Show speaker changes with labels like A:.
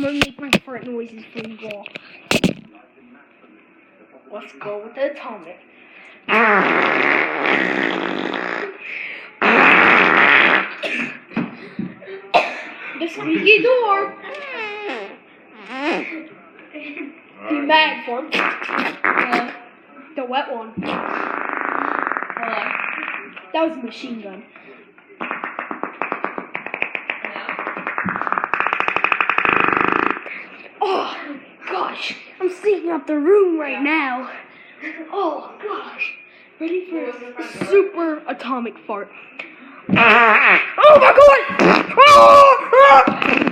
A: gonna make my fart noises for you all. Let's go with the atomic. The squeaky door. The mad one. The wet one. That was a machine gun. Oh gosh, I'm sneaking up the room right now. Oh gosh, ready for a super atomic fart. Oh my god!